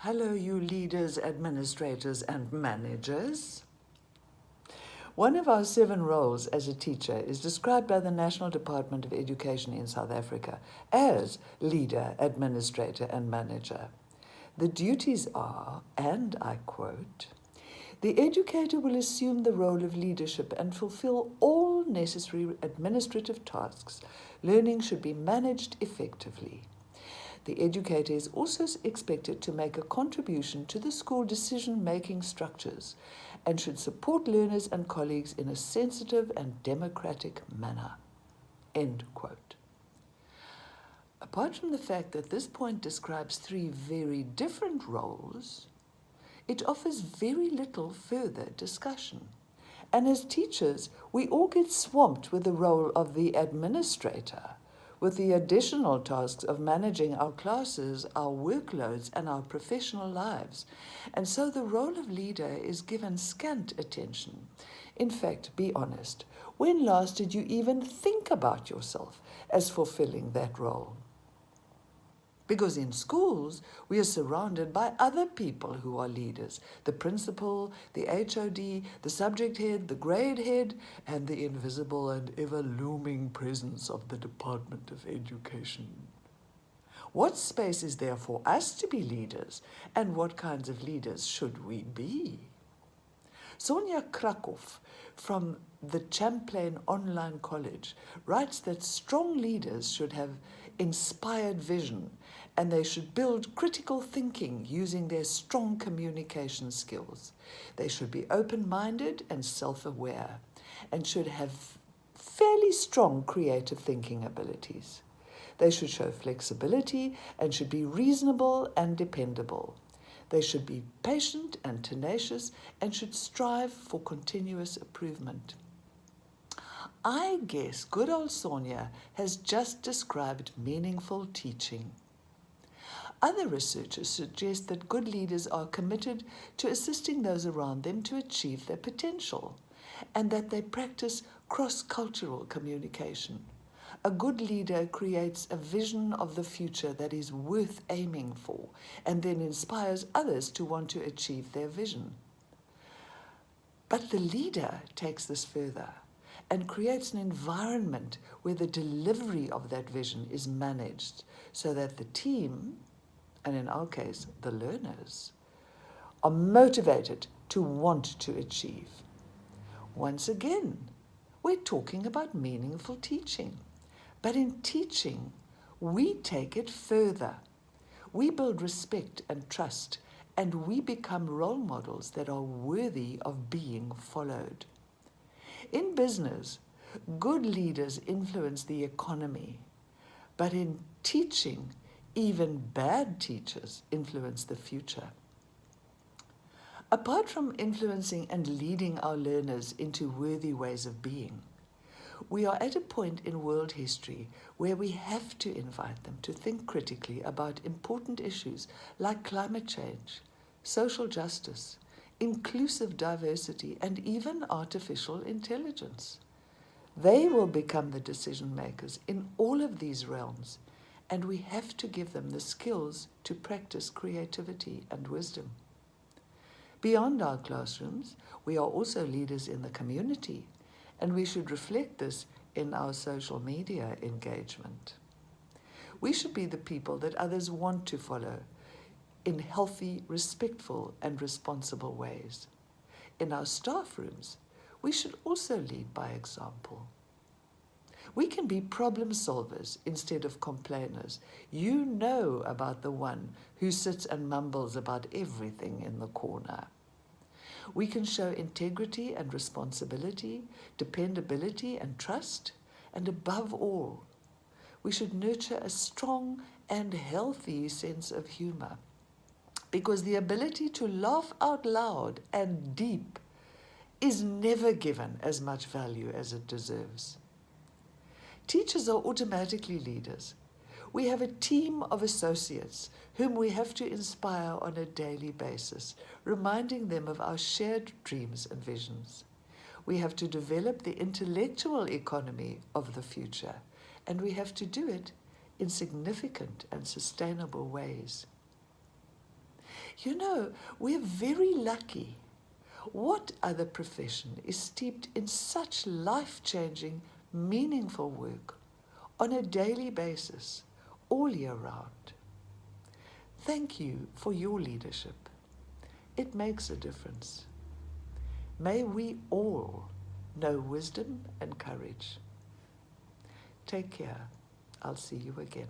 Hello, you leaders, administrators, and managers. One of our 7 roles as a teacher is described by the National Department of Education in South Africa as leader, administrator, and manager. The duties are, and I quote, "The educator will assume the role of leadership and fulfill all necessary administrative tasks. Learning should be managed effectively. The educator is also expected to make a contribution to the school decision-making structures and should support learners and colleagues in a sensitive and democratic manner." End quote. Apart from the fact that this point describes 3 very different roles, it offers very little further discussion. And as teachers, we all get swamped with the role of the administrator, with the additional tasks of managing our classes, our workloads, and our professional lives. And so the role of leader is given scant attention. In fact, be honest, when last did you even think about yourself as fulfilling that role? Because in schools, we are surrounded by other people who are leaders: the principal, the HOD, the subject head, the grade head, and the invisible and ever-looming presence of the Department of Education. What space is there for us to be leaders, and what kinds of leaders should we be? Sonia Krakow from the Champlain Online College writes that strong leaders should have inspired vision, and they should build critical thinking using their strong communication skills. They should be open-minded and self-aware, and should have fairly strong creative thinking abilities. They should show flexibility and should be reasonable and dependable. They should be patient and tenacious and should strive for continuous improvement. I guess good old Sonia has just described meaningful teaching. Other researchers suggest that good leaders are committed to assisting those around them to achieve their potential, and that they practice cross-cultural communication. A good leader creates a vision of the future that is worth aiming for, and then inspires others to want to achieve their vision. But the leader takes this further and creates an environment where the delivery of that vision is managed so that the team, and in our case, the learners, are motivated to want to achieve. Once again, we're talking about meaningful teaching. But in teaching, we take it further. We build respect and trust, and we become role models that are worthy of being followed. In business, good leaders influence the economy, but in teaching, even bad teachers influence the future. Apart from influencing and leading our learners into worthy ways of being, we are at a point in world history where we have to invite them to think critically about important issues like climate change, social justice, inclusive diversity, and even artificial intelligence. They will become the decision makers in all of these realms, and we have to give them the skills to practice creativity and wisdom. Beyond our classrooms, we are also leaders in the community, and we should reflect this in our social media engagement. We should be the people that others want to follow in healthy, respectful, and responsible ways. In our staff rooms, we should also lead by example. We can be problem solvers instead of complainers. You know about the one who sits and mumbles about everything in the corner. We can show integrity and responsibility, dependability and trust, and above all, we should nurture a strong and healthy sense of humor, because the ability to laugh out loud and deep is never given as much value as it deserves. Teachers are automatically leaders. We have a team of associates whom we have to inspire on a daily basis, reminding them of our shared dreams and visions. We have to develop the intellectual economy of the future, and we have to do it in significant and sustainable ways. You know, we're very lucky. What other profession is steeped in such life-changing, meaningful work on a daily basis, all year round? Thank you for your leadership. It makes a difference. May we all know wisdom and courage. Take care. I'll see you again.